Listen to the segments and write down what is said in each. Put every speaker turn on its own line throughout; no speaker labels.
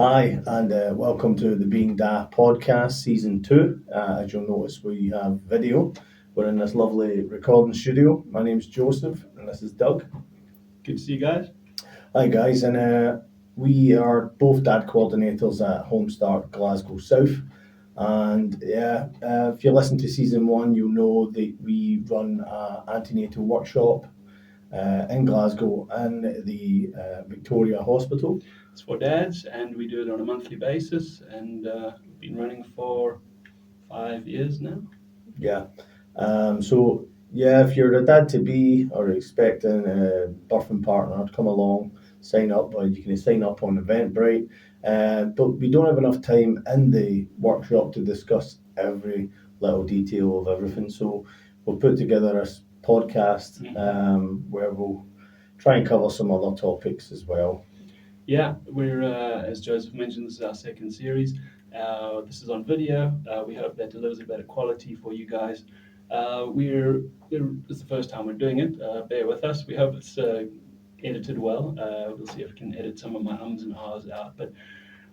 Hi, and welcome to the Being Da podcast, season 2. As you'll notice, we have video. We're in this lovely recording studio. My name's Joseph, and this is Doug.
Good to see you guys.
Hi, guys, and we are both dad coordinators at Homestart Glasgow South. And if you listen to season 1, you'll know that we run an antenatal workshop in Glasgow in the Victoria Hospital.
It's for dads, and we do it on a monthly basis, and we've been running for 5 years now.
Yeah. If you're a dad to be or expecting a birthing partner to come along, sign up. Or you can sign up on Eventbrite. But we don't have enough time in the workshop to discuss every little detail of everything. So we'll put together a podcast where we'll try and cover some other topics as well.
Yeah, we're, as Joseph mentioned, this is our second series. This is on video. We hope that delivers a better quality for you guys. It's the first time we're doing it. Bear with us. We hope it's edited well. We'll see if we can edit some of my ums and ahs out. But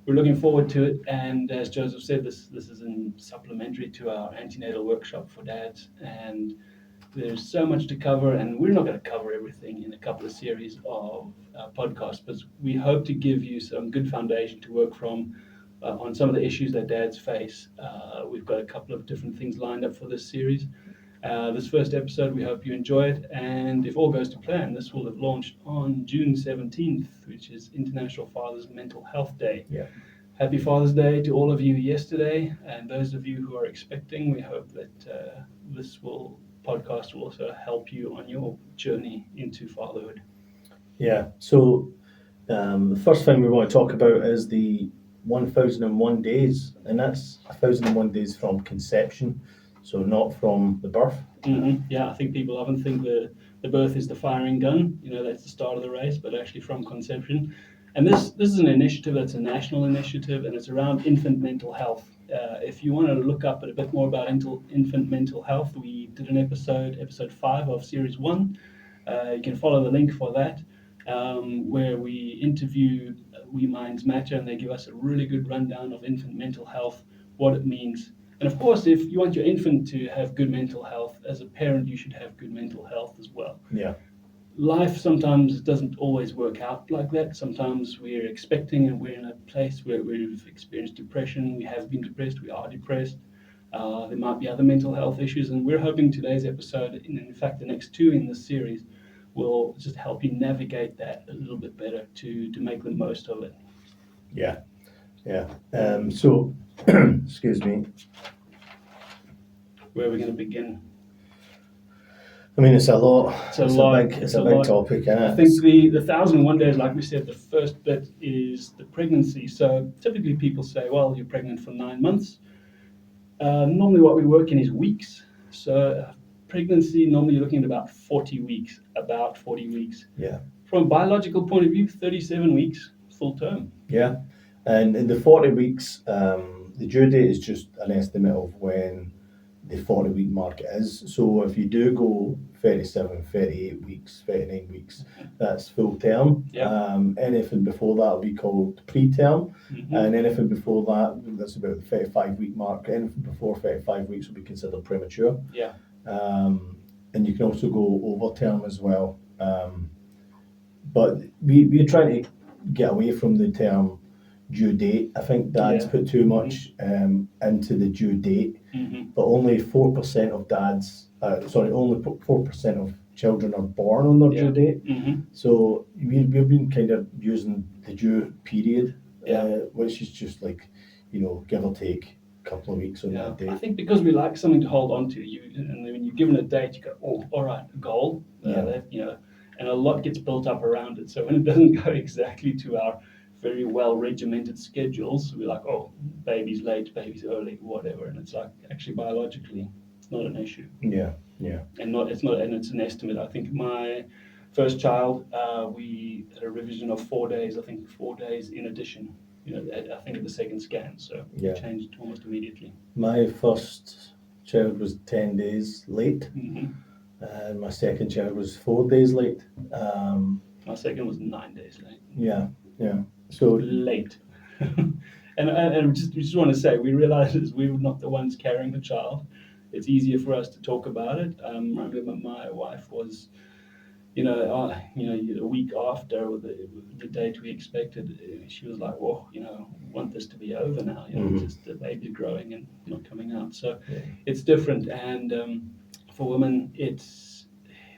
we're looking forward to it. And as Joseph said, this is supplementary to our antenatal workshop for dads. And there's so much to cover, and we're not going to cover everything in a couple of series of podcasts, but we hope to give you some good foundation to work from on some of the issues that dads face. We've got a couple of different things lined up for this series. This first episode, we hope you enjoy it, and if all goes to plan, this will have launched on June 17th, which is International Father's Mental Health Day.
Yeah.
Happy Father's Day to all of you yesterday, and those of you who are expecting, we hope that this podcast will also help you on your journey into fatherhood.
Yeah, so the first thing we want to talk about is the 1001 days, and that's 1001 days from conception, so not from the birth.
Mm-hmm. Yeah, I think people often think the birth is the firing gun, that's the start of the race, but actually from conception. And this is an initiative that's a national initiative, and it's around infant mental health. If you want to look up a bit more about infant mental health, we did an episode 5 of series 1. You can follow the link for that, where we interview We Minds Matter, and they give us a really good rundown of infant mental health, what it means. And of course, if you want your infant to have good mental health, as a parent, you should have good mental health as well.
Yeah.
Life sometimes doesn't always work out like that. Sometimes we're expecting and we're in a place where we've experienced depression, we have been depressed, we are depressed. There might be other mental health issues, and we're hoping today's episode, in fact the next 2 in this series, will just help you navigate that a little bit better to make the most of it.
Yeah. Excuse me.
Where are we going to begin?
I mean, it's a lot.
It's a
big topic, isn't it?
I think the 1001 days, like we said, the first bit is the pregnancy. So typically people say, well, you're pregnant for 9 months. Normally what we work in is weeks. So pregnancy, normally you're looking at about 40 weeks.
Yeah.
From a biological point of view, 37 weeks, full term.
Yeah. And in the 40 weeks, the due date is just an estimate of when the 40-week mark is. So if you do go 37, 38 weeks, 39 weeks, that's full term.
Yeah.
Anything before that will be called preterm.
Mm-hmm.
And anything before that, that's about the 35-week mark. Anything before 35 weeks will be considered premature.
Yeah.
And you can also go over term as well. But we're trying to get away from the term due date. I think dads put too much into the due date, but only 4% of only 4% of children are born on their due date.
Mm-hmm.
So we've been kind of using the due period, which is just like, give or take a couple of weeks on that date.
I think because we like something to hold on to, and when you're given a date, you go, oh, all right, a goal, and a lot gets built up around it. So when it doesn't go exactly to our very well regimented schedules, we're like, oh, baby's late, baby's early, whatever. And it's like, actually biologically, it's not an issue.
Yeah.
And it's an estimate. I think my first child, we had a revision of 4 days. I think 4 days in addition. I think at the second scan. So it changed almost immediately.
My first child was 10 days late.
Mm-hmm.
And my second child was 4 days late.
My second was 9 days late.
Yeah. So
late. And we just want to say, we realize we were not the ones carrying the child. It's easier for us to talk about it. I remember my wife was, a week after the date we expected, she was like, "Well, want this to be over now. Just the baby's growing and not coming out." So
Yeah.
it's different, and for women,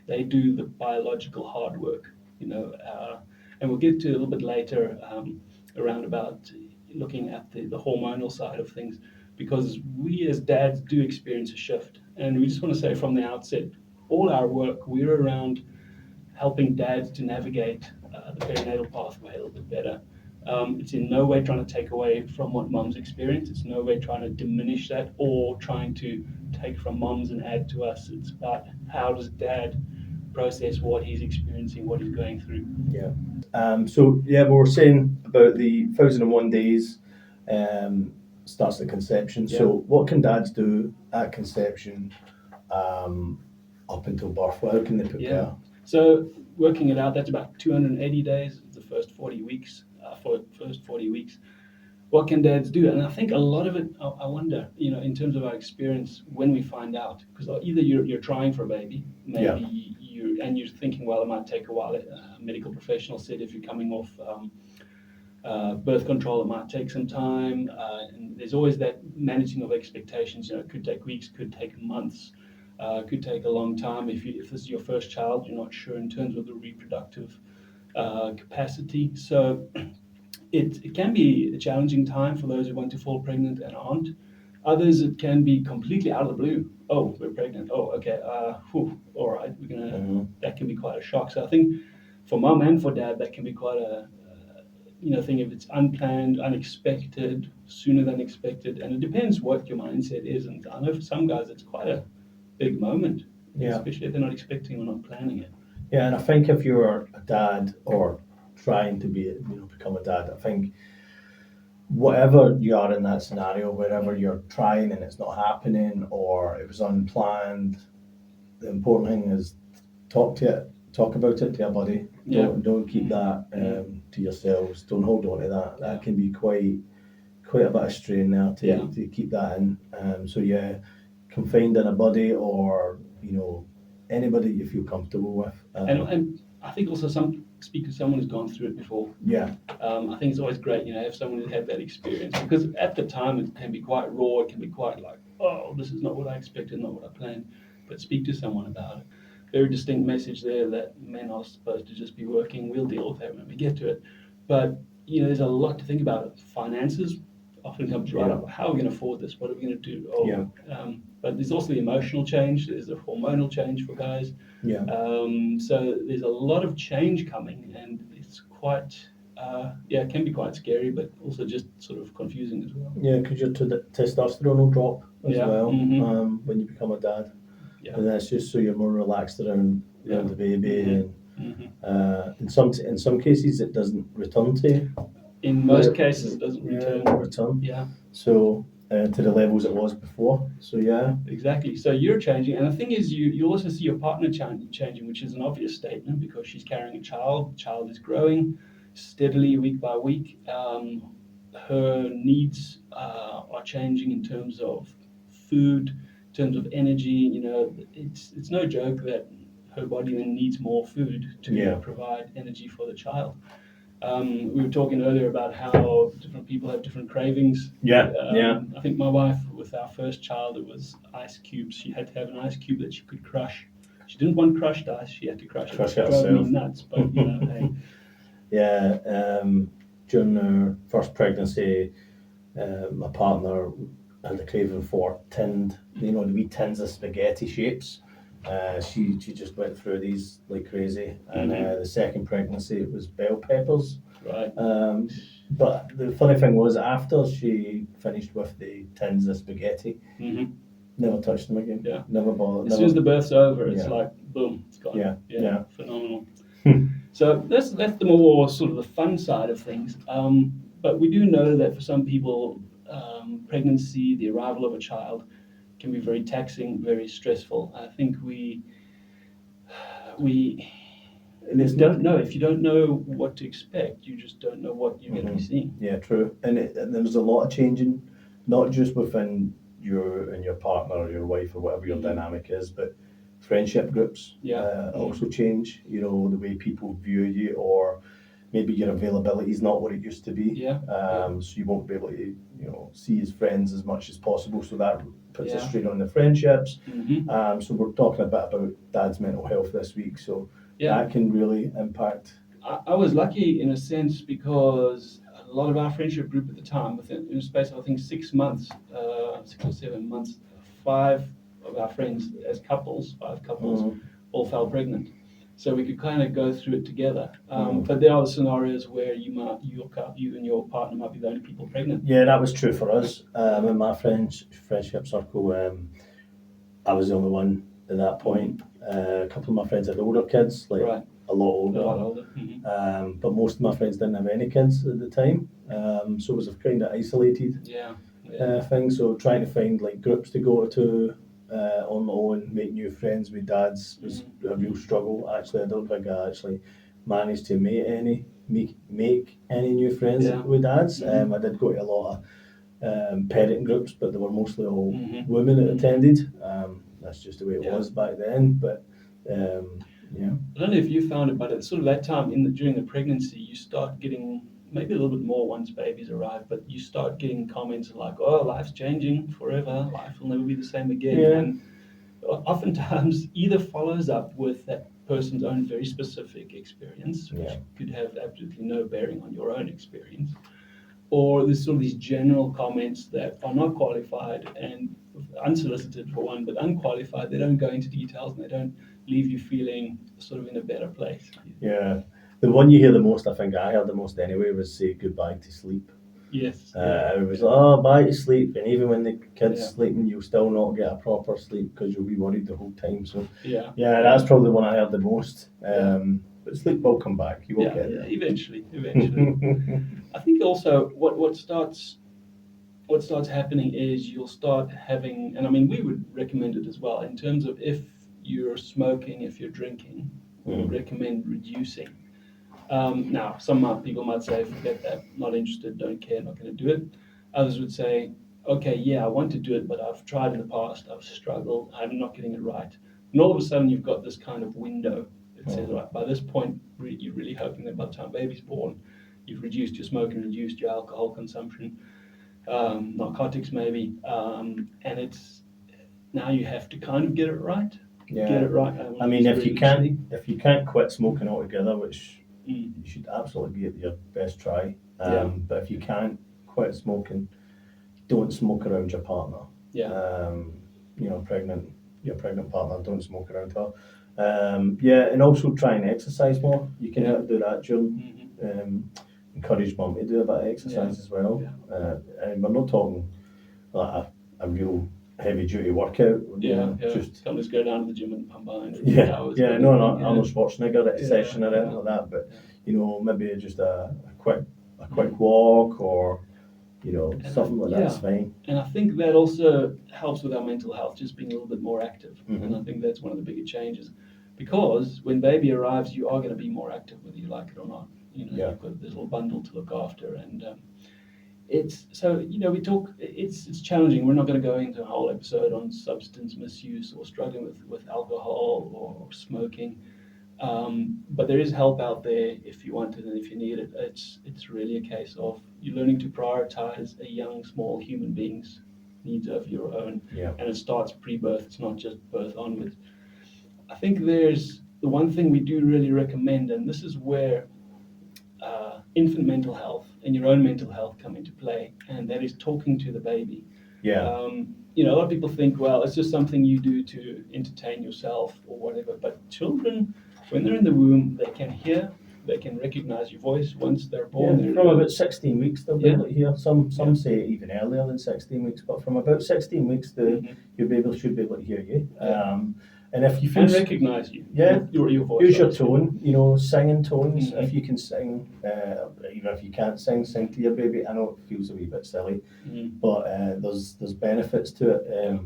they do the biological hard work. And we'll get to a little bit later around about looking at the hormonal side of things, because we as dads do experience a shift, and we just want to say from the outset, all our work, we're around helping dads to navigate the perinatal pathway a little bit better. It's in no way trying to take away from what moms experience. It's no way trying to diminish that or trying to take from moms and add to us. It's about how does dad process what he's experiencing, what he's going through.
Yeah. So yeah, we were saying about the 1,001 days starts at conception.
Yeah.
So what can dads do at conception up until birth? How can they prepare?
So working it out, that's about 280 days, the first 40 weeks. What can dads do? And I think a lot of it, I wonder, in terms of our experience when we find out, because either you're trying for a baby, maybe you're thinking, well, it might take a while. A medical professional said if you're coming off birth control, it might take some time. And there's always that managing of expectations. It could take weeks, could take months, could take a long time. If this is your first child, you're not sure in terms of the reproductive capacity. So it can be a challenging time for those who want to fall pregnant and aren't. Others, it can be completely out of the blue. Oh, we're pregnant. Oh, okay. All right. We're gonna. That can be quite a shock. So I think for mom and for dad, that can be quite a thing if it's unplanned, unexpected, sooner than expected, and it depends what your mindset is. And I know for some guys, it's quite a big moment, especially if they're not expecting or not planning it.
Yeah, and I think if you're a dad or trying to become a dad, I think whatever you are in that scenario, wherever you're trying and it's not happening or it was unplanned, the important thing is talk about it to your buddy. Don't keep that to yourselves. Don't hold on to that. That can be quite a bit of strain there to keep that in. So confide in a buddy or anybody you feel comfortable with.
And I think also speak to someone who's gone through it before.
Yeah.
I think it's always great, if someone who's had that experience, because at the time it can be quite raw. It can be quite like, oh, this is not what I expected, not what I planned. But speak to someone about it. Very distinct message there that men are supposed to just be working. We'll deal with that when we get to it. But there's a lot to think about. Finances often comes right up. How are we going to afford this? What are we going to do? But there's also the emotional change. There's the hormonal change for guys.
Yeah.
So there's a lot of change coming, and it's quite, it can be quite scary, but also just sort of confusing as well.
Yeah, because your testosterone will drop as well when you become a dad.
Yeah.
And that's just so you're more relaxed around the baby, and in some cases it doesn't return to.
In most cases, it doesn't return.
Yeah. So to the levels it was before. So yeah.
Exactly. So you're changing, and the thing is, you also see your partner changing, which is an obvious statement because she's carrying a child. The child is growing steadily week by week. Her needs are changing in terms of food, in terms of energy. It's no joke that her body then needs more food to provide energy for the child. We were talking earlier about how different people have different cravings. I think my wife, with our first child, it was ice cubes. She had to have an ice cube that she could crush. She didn't want crushed ice. She had to crush it. It drove me nuts, but hey.
Yeah, during her first pregnancy, my partner had a craving for tinned, the wee tins of spaghetti shapes. She just went through these like crazy. And the second pregnancy, it was bell peppers.
Right.
But the funny thing was, after she finished with the tins of spaghetti, never touched them again.
Yeah.
Never bothered.
As soon as the birth's over, it's like, boom, it's gone.
Yeah.
Phenomenal. So that's the more sort of the fun side of things. But we do know that for some people, pregnancy, the arrival of a child, can be very taxing, very stressful. I think we
And
You
it's
don't know. If you don't know what to expect, you just don't know what you're going to be seeing.
Yeah, true. And there's a lot of changing, not just within your partner or your wife or whatever your dynamic is, but friendship groups also change. You know, the way people view you, or maybe your availability is not what it used to be. So you won't be able to, see his friends as much as possible. So that puts a strain on the friendships. So we're talking a bit about dad's mental health this week. So that can really impact.
I was lucky in a sense because a lot of our friendship group at the time, within in a space of I think 6 months, 6 or 7 months, 5 of our friends as couples, 5 couples, all fell pregnant. So we could kind of go through it together. But there are scenarios where you and your partner might be the only people pregnant.
Yeah, that was true for us. In my friendship circle, I was the only one at that point. A couple of my friends had older kids, like a lot older. But most of my friends didn't have any kids at the time. So it was a kind of isolated thing. So trying to find like groups to go to on my own, make new friends with dads was a real struggle. Actually, I don't think I actually managed to make any new friends with dads. I did go to a lot of parenting groups, but they were mostly all women that attended. That's just the way it was back then. But
I don't know if you found it, but at sort of that time during the pregnancy, you start getting maybe a little bit more once babies arrive, but you start getting comments like, "Oh, life's changing forever. Life will never be the same again." And oftentimes, either follows up with that person's own very specific experience, which could have absolutely no bearing on your own experience, or there's sort of these general comments that are not qualified and unsolicited for one, but unqualified. They don't go into details and they don't leave you feeling sort of in a better place.
Yeah. The one you hear the most, I think I heard the most anyway, was say goodbye to sleep.
Yes.
It was, oh, bye to sleep. And even when the kid's sleeping, you'll still not get a proper sleep because you'll be worried the whole time. So, that's probably the one I heard the most. But sleep will come back. You will get there.
Eventually. I think also what starts happening is you'll start having, and I mean, we would recommend it as well, in terms of if you're smoking, if you're drinking, we would recommend reducing. Now, some people might say, forget that, not interested, don't care, not going to do it. Others would say, okay, yeah, I want to do it, but I've tried in the past, I've struggled, I'm not getting it right. And all of a sudden, you've got this kind of window that says, right, by this point, you're really hoping that by the time baby's born, you've reduced your smoking, reduced your alcohol consumption, narcotics maybe, and it's now you have to kind of get it right. Get it right.
I mean, if you can't quit smoking altogether, which you should absolutely be at your best try. But if you can't quit smoking, don't smoke around your partner. Your pregnant partner, don't smoke around her. And also try and exercise more. You can do that during. Encourage mum to do a bit of exercise as well. And we're not talking like a real heavy duty workout.
Just come just go down to the gym and pump iron.
Arnold Schwarzenegger session or anything like that. But maybe just a quick walk or something like that's fine.
And I think that also helps with our mental health, just being a little bit more active. And I think that's one of the bigger changes, because when baby arrives, you are going to be more active, whether you like it or not. You've got this little bundle to look after, and it's so we talk. It's challenging. We're not going to go into a whole episode on substance misuse or struggling with alcohol or smoking, but there is help out there if you want it and if you need it. It's really a case of you learning to prioritize a young, small human being's needs over your own, and it starts pre-birth. It's not just birth onwards. I think there's the one thing we do really recommend, and this is where infant mental health and your own mental health come into play, and that is talking to the baby. A lot of people think, well, it's just something you do to entertain yourself or whatever, but children, when they're in the womb, they can hear, they can recognize your voice once they're born.
From about 16 weeks they'll be able to hear. Some say even earlier than 16 weeks, but from about 16 weeks your baby should be able to hear you. And if you feel
recognize you, your voice.
Use your tone, singing tones. If you can sing, even if you can't sing to your baby. I know it feels a wee bit silly, but there's benefits to it.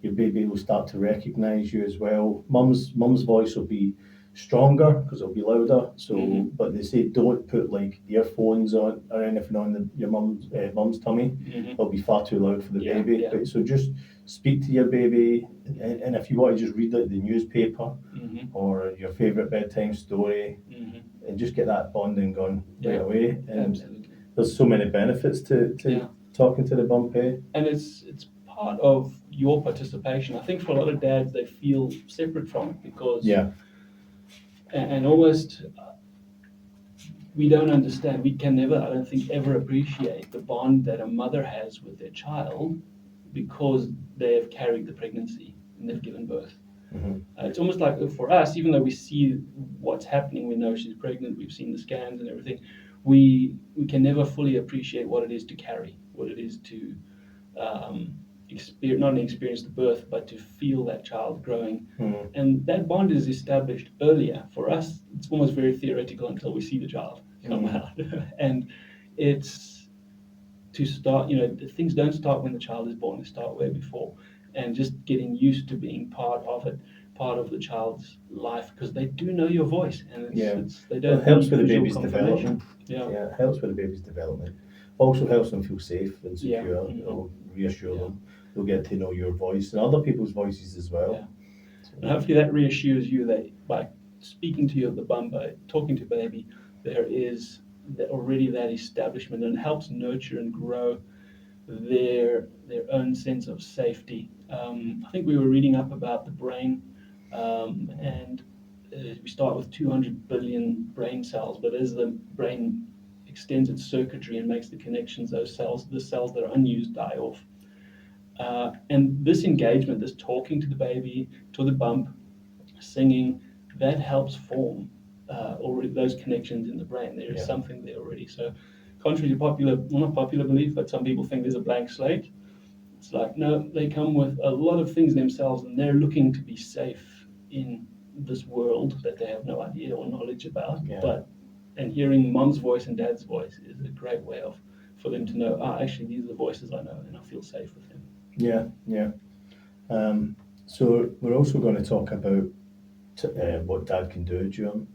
Your baby will start to recognise you as well. Mum's voice will be stronger because it'll be louder. So,
Mhm.
but they say don't put like earphones on or anything on your mum's tummy.
Mhm.
It'll be far too loud for the
Yeah,
baby.
yeah.
But so just speak to your baby, and if you want to just read like the newspaper
Mhm.
or your favorite bedtime story,
Mhm.
and just get that bonding going right
Yeah,
away. And
absolutely.
there's so many benefits to
Yeah.
talking to the bump, eh?
And it's part of your participation. I think for a lot of dads, they feel separate from it because
Yeah,
and almost we don't understand. We can never, I don't think, ever appreciate the bond that a mother has with their child because they have carried the pregnancy and they've given birth. It's almost like for us, even though we see what's happening, we know she's pregnant, we've seen the scans and everything, we can never fully appreciate what it is to carry, what it is to not only experience the birth, but to feel that child growing. And that bond is established earlier. For us, it's almost very theoretical until we see the child come out. And it's to start, things don't start when the child is born, they start way before. And just getting used to being part of it, part of the child's life, because they do know your voice and they
Well,
don't
it helps
need
with the
visual
baby's
confirmation.
development.
Yeah.
Yeah, it helps with the baby's development. Also helps them feel safe and
Yeah.
secure.
Mhm.
It'll reassure
Yeah.
them. They'll get to know your voice and other people's voices as well.
Yeah. And hopefully that reassures you that by speaking to you, the bum, by talking to baby, there is already that establishment, and it helps nurture and grow their own sense of safety. I think we were reading up about the brain, and we start with 200 billion brain cells, but as the brain extends its circuitry and makes the connections, the cells that are unused die off. And this engagement, this talking to the baby, to the bump, singing, that helps form already those connections in the brain. There is something there already. So, contrary to not popular belief, but some people think there's a blank slate. It's like, no, they come with a lot of things themselves and they're looking to be safe in this world that they have no idea or knowledge about. And hearing mom's voice and dad's voice is a great way for them to know, actually, these are the voices I know and I feel safe with them.
Yeah, yeah. So we're also going to talk about what dad can do during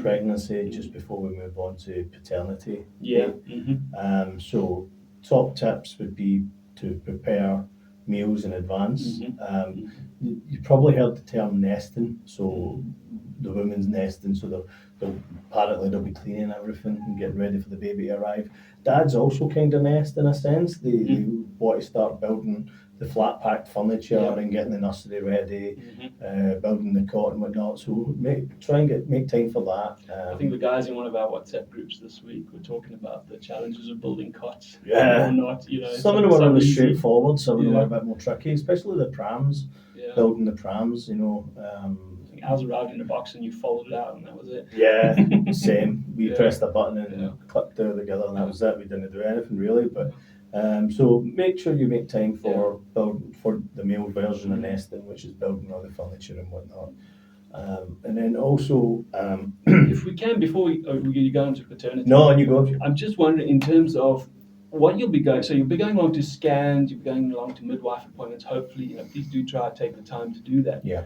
pregnancy, just before we move on to paternity.
Yeah.
So top tips would be to prepare meals in advance. You probably heard the term nesting. So the woman's nesting, so apparently they'll be cleaning everything and getting ready for the baby to arrive. Dads also kind of nest in a sense. They want to start building the flat packed furniture and getting the nursery ready, building the cot and whatnot. So try and make time for that.
I think the guys in one of our WhatsApp groups this week were talking about the challenges of building cots.
Yeah.
Or not,
Some of them are really
easy.
straightforward, some of them are a bit more tricky, especially the prams,
Yeah.
building the prams,
I think ours arrived in a box and you folded it out and that was it.
Yeah, same. We pressed a button and
Yeah.
clipped it together and that was it. We didn't do anything really, but so make sure you make time for the male version of nesting, which is building all the furniture and whatnot. And then also,
if we can, before we go into paternity.
No, and you go.
I'm just wondering in terms of what you'll be going. So you'll be going along to scans. You'll be going along to midwife appointments. Hopefully, please do try to take the time to do that.
Yeah.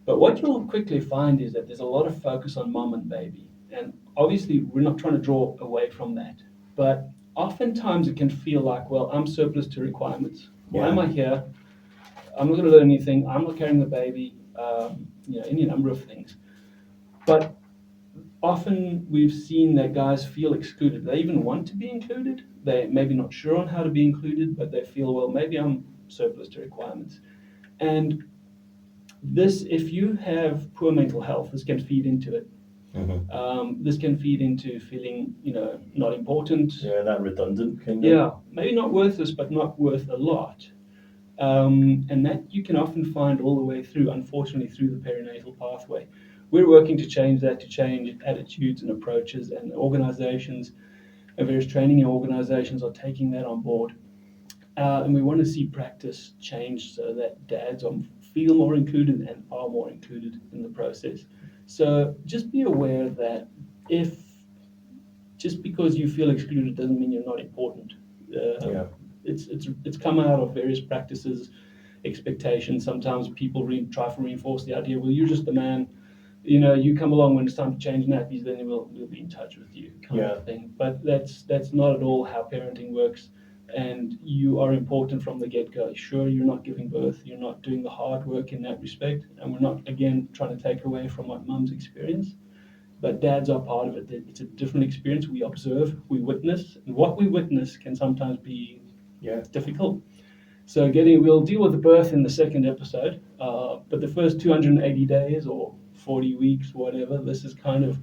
But what you'll quickly find is that there's a lot of focus on mom and baby, and obviously we're not trying to draw away from that. But oftentimes it can feel like, well, I'm surplus to requirements. Why am I here? I'm not going to learn anything. I'm not carrying the baby. Any number of things. But often we've seen that guys feel excluded. They even want to be included. They're maybe not sure on how to be included, but they feel, well, maybe I'm surplus to requirements. And this, if you have poor mental health, this can feed into it. This can feed into feeling, not important.
Yeah, that redundant kind of.
Yeah, maybe not worthless, but not worth a lot. And that you can often find all the way through, unfortunately, through the perinatal pathway. We're working to change that, to change attitudes and approaches, and organizations and various training organizations are taking that on board. And we want to see practice change so that dads feel more included and are more included in the process. So just be aware that just because you feel excluded doesn't mean you're not important. It's come out of various practices, expectations. Sometimes people try to reinforce the idea, well, you're just the man, you come along when it's time to change nappies, then we'll be in touch with you, kind of thing. But that's not at all how parenting works. And you are important from the get-go. Sure, you're not giving birth, you're not doing the hard work in that respect, and we're not, again, trying to take away from what mum's experience. But dads are part of it. It's a different experience. We observe, we witness, and what we witness can sometimes be difficult. So we'll deal with the birth in the second episode, but the first 280 days or 40 weeks, whatever, this is kind of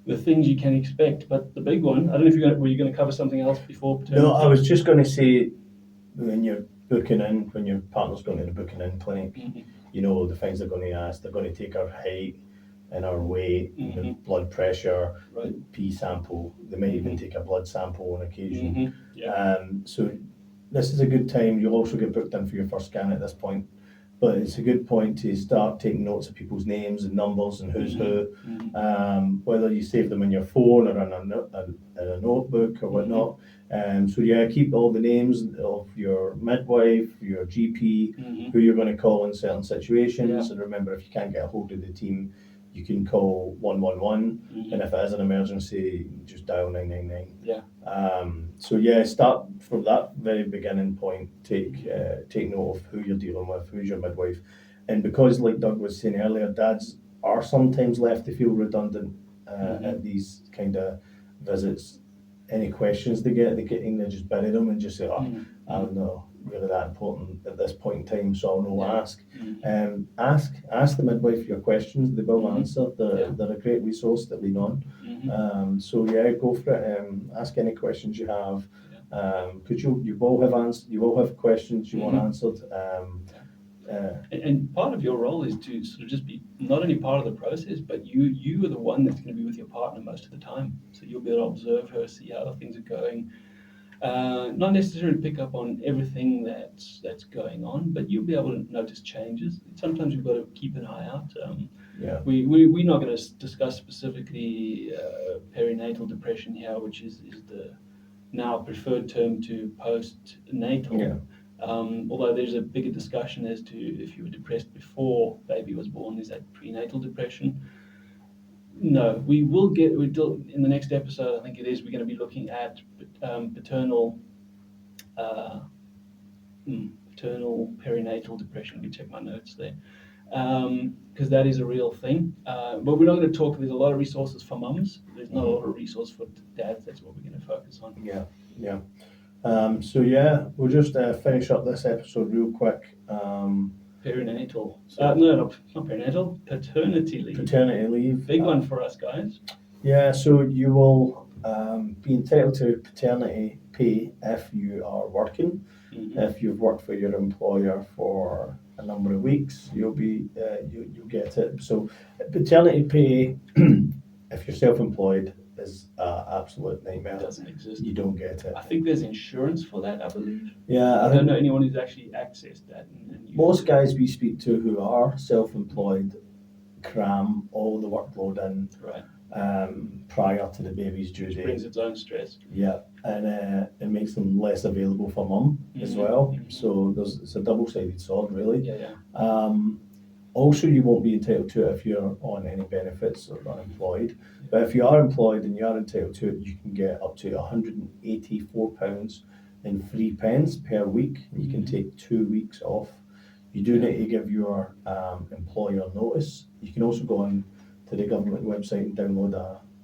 the things you can expect. But the big one, I don't know if were you going to cover something else before paternity?
No, I was just going to say, when you're booking in, when your partner's going to the booking in clinic, the things they're going to ask, they're going to take our height and our weight, blood pressure, pee sample. They might even take a blood sample on occasion. So this is a good time. You'll also get booked in for your first scan at this point. But it's a good point to start taking notes of people's names and numbers and who's who, whether you save them in your phone or in a notebook or whatnot. Keep all the names of your midwife, your GP, who you're going to call in certain situations. And remember, if you can't get a hold of the team, you can call 111, and if it is an emergency, just dial 999. Start from that very beginning point. Take note of who you're dealing with, who's your midwife, and because, like Doug was saying earlier, dads are sometimes left to feel redundant at these kind of visits. Any questions they get just bury them and just say, I don't know, really that important at this point in time, so I'll no ask. Ask the midwife your questions. They will answer. They're a great resource to lean on. Go for it. Ask any questions you have. Because you will have questions you want answered.
And part of your role is to sort of just be not only part of the process, but you are the one that's going to be with your partner most of the time. So you'll be able to observe her, see how things are going. Not necessarily pick up on everything that's going on, but you'll be able to notice changes. Sometimes you've got to keep an eye out. We're not going to discuss specifically perinatal depression here, which is the now preferred term to postnatal. Although there's a bigger discussion as to if you were depressed before baby was born, is that prenatal depression? No, we'll in the next episode, I think it is, we're going to be looking at paternal perinatal depression. Let me check my notes there. Because that is a real thing. But we're not going to talk, there's a lot of resources for mums. There's not a lot of resources for dads. That's what we're going to focus on.
We'll just finish up this episode real quick.
Perinatal. Not perinatal, paternity leave.
Paternity leave.
Big one for us, guys.
So you will be entitled to paternity pay if you are working. If you've worked for your employer for a number of weeks, you'll get it. So paternity pay, if you're self-employed, is an absolute nightmare.
It doesn't exist.
You don't get it.
I think there's insurance for that, I believe.
I
don't know anyone who's actually accessed that.
Most guys we speak to who are self-employed cram all the workload in prior to the baby's due date.
Which brings its own stress.
And it makes them less available for mum as well. So it's a double-sided sword, really. Also, you won't be entitled to it if you're on any benefits or unemployed. But if you are employed and you are entitled to it, you can get up to £184 and 3 pence per week. You can take 2 weeks off. You do need to give your employer notice. You can also go on to the government website and download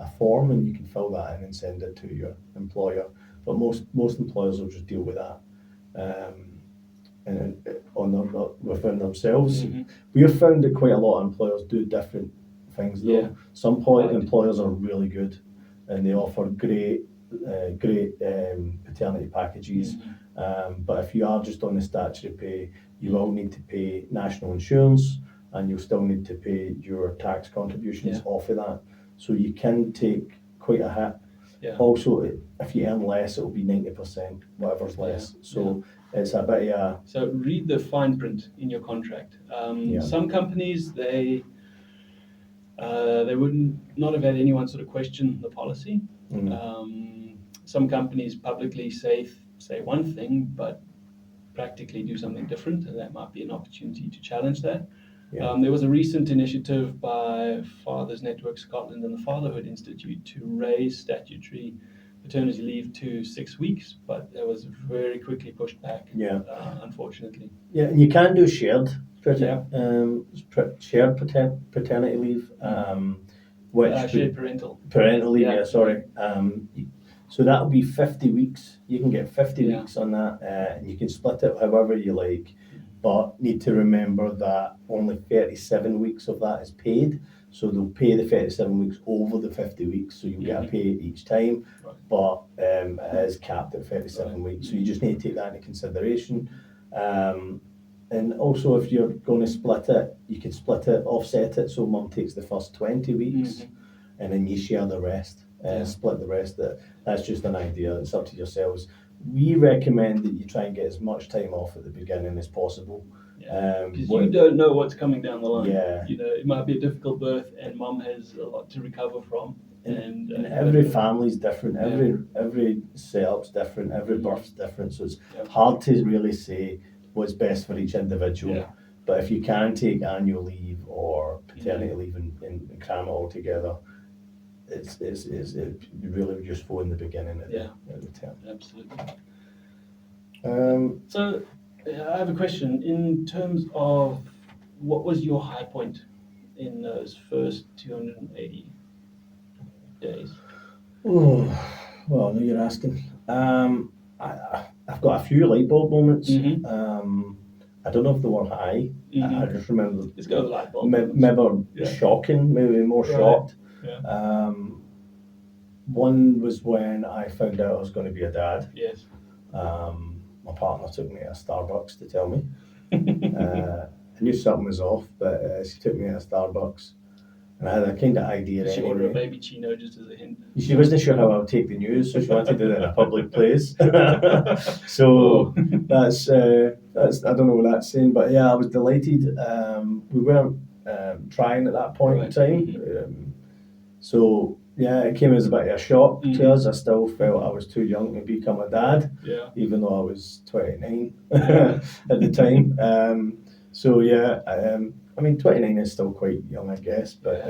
a form, and you can fill that in and send it to your employer. But most employers will just deal with that. Within themselves. We have found that quite a lot of employers do different things though. Some employers are really good and they offer great paternity packages. But if you are just on the statutory pay, you will need to pay national insurance and you'll still need to pay your tax contributions off of that. So you can take quite a hit. Also, if you earn less, it will be 90%, whatever's less. It's a bit
So read the fine print in your contract. Some companies, they would not have had anyone sort of question the policy. Some companies publicly say one thing, but practically do something different, and that might be an opportunity to challenge that.
Yeah.
There was a recent initiative by Fathers Network Scotland and the Fatherhood Institute to raise statutory paternity leave to 6 weeks, but that was very quickly pushed back,
Yeah.
unfortunately.
Yeah, and you can do shared
Yeah.
shared paternity leave, which
Shared parental.
parental leave.
Yeah.
Yeah, sorry. So that'll be 50 weeks. You can get 50
Yeah.
weeks on that, and you can split it however you like. But need to remember that only 37 weeks of that is paid. So they'll pay the 37 weeks over the 50 weeks, so you'll get a pay each time.
Right.
But it is capped at 37
Right.
weeks, so you just need to take that into consideration. And also, if you're going to split it, you can split it, offset it, so mum takes the first 20 weeks, and then you share the rest, split the rest. That's just an idea. It's up to yourselves. We recommend that you try and get as much time off at the beginning as possible.
Because you don't know what's coming down the line.
Yeah.
You know, it might be a difficult birth, and mum has a lot to recover from.
And every family's different. Every setup's different. Every birth's different. So it's hard to really say what's best for each individual.
Yeah.
But if you can take annual leave or paternity leave and cram it all together, it's really useful in the beginning at the term.
Absolutely.
So
I have a question. In terms of what was your high point in those first 280 days?
Oh, well, now you're asking. I've got a few light bulb moments. I don't know if they were high. I just remember.
Let's go with light bulb.
Maybe shocking, maybe more shocked.
Yeah.
One was when I found out I was going to be a dad.
Yes.
My partner took me to Starbucks to tell me. I knew something was off, but she took me to Starbucks. And I had a kind of idea.
Did she order a baby chino just as a hint?
She wasn't sure how I would take the news, so she wanted to do it in a public place. So that's I don't know what that's saying, but yeah, I was delighted. We weren't trying at that point in time, so yeah, it came as a bit of a shock to us. I still felt I was too young to become a dad, even though I was 29 at the time. So yeah, I mean, 29 is still quite young, I guess, but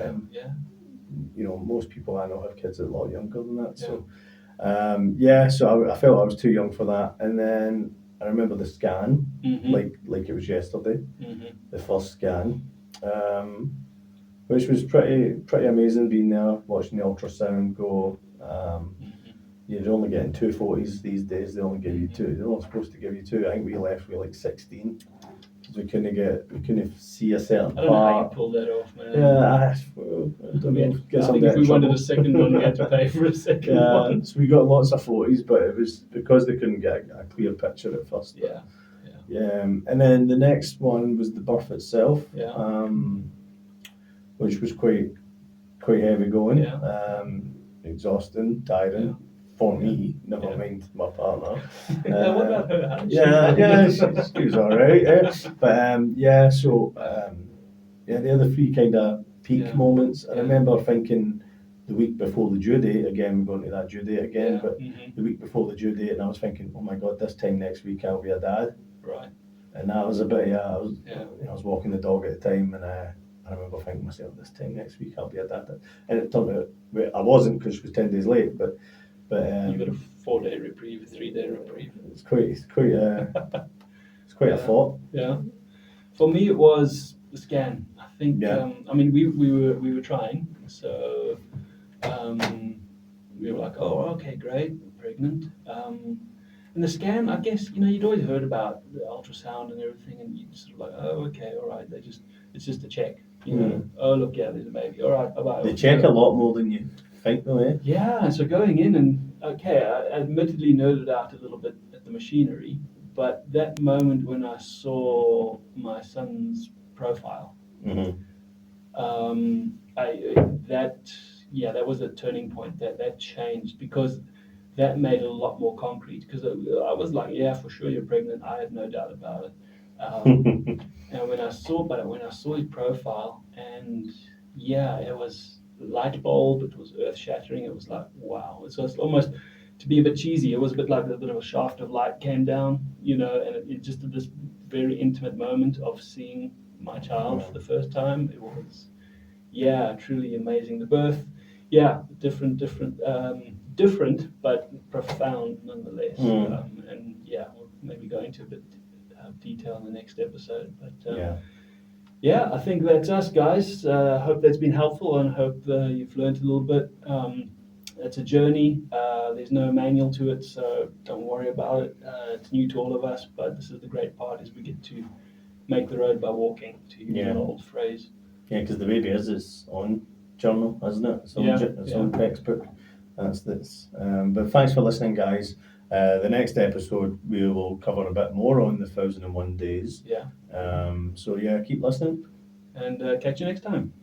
you know, most people I know have kids a lot younger than that. So so I felt I was too young for that. And then I remember the scan, like it was yesterday, the first scan, which was pretty amazing being there, watching the ultrasound go. You're only getting 2 40s these days. They only give you 2. They're not supposed to give you 2. I think we left with like 16. We couldn't see a certain part.
I don't know how you pulled that off, man.
Yeah, I don't know.
I think if we wanted a second one, we had to pay for a second one.
So we got lots of 40s, but it was because they couldn't get a clear picture at first.
Yeah.
And then the next one was the birth itself, which was quite heavy going, exhausting, tiring. For me, never mind my partner.
What about her?
She was all right. But so the other 3 kind of peak moments. I remember thinking the week before the due date, again, we're going to that due date again, but the week before the due date, and I was thinking, oh my God, this time next week I'll be a dad.
Right.
And that was a bit, I was walking the dog at the time, and I remember thinking to myself, this time next week I'll be a dad. And it turned out I wasn't, because she was 10 days late, but you
got a 4-day reprieve, 3-day reprieve.
It's quite a thought.
Yeah. For me, it was the scan. I think. I mean, we were trying, so we were like, oh, okay, great, we're pregnant. And the scan, I guess, you'd always heard about the ultrasound and everything, and you sort of like, oh, okay, all right, it's just a check, Oh, look, there's a baby. All right, bye-bye.
They check a lot more than you think, though, eh?
Yeah, so going in and, I admittedly nerded out a little bit at the machinery, but that moment when I saw my son's profile, that was a turning point. That changed, because that made it a lot more concrete. Because I was like, yeah, for sure you're pregnant. I had no doubt about it. And when I saw his profile, and it was light bulb. It was earth shattering. It was like, wow. So it's almost, to be a bit cheesy, it was a bit like a bit of a shaft of light came down, and it just did this very intimate moment of seeing my child for the first time. It was, yeah, truly amazing. The birth, yeah, different, but profound nonetheless. And yeah, we'll maybe go into a bit of detail in the next episode. But yeah, I think that's us, guys. Hope that's been helpful, and hope you've learned a little bit. It's a journey. There's no manual to it, so don't worry about it. It's new to all of us, but this is the great part: is we get to make the road by walking, to use an old phrase.
Yeah, because the baby is its own journal, isn't it? Its own textbook. That's this. But thanks for listening, guys. The next episode we will cover a bit more on the 1001 days.
Yeah.
So yeah, keep listening.
And catch you next time.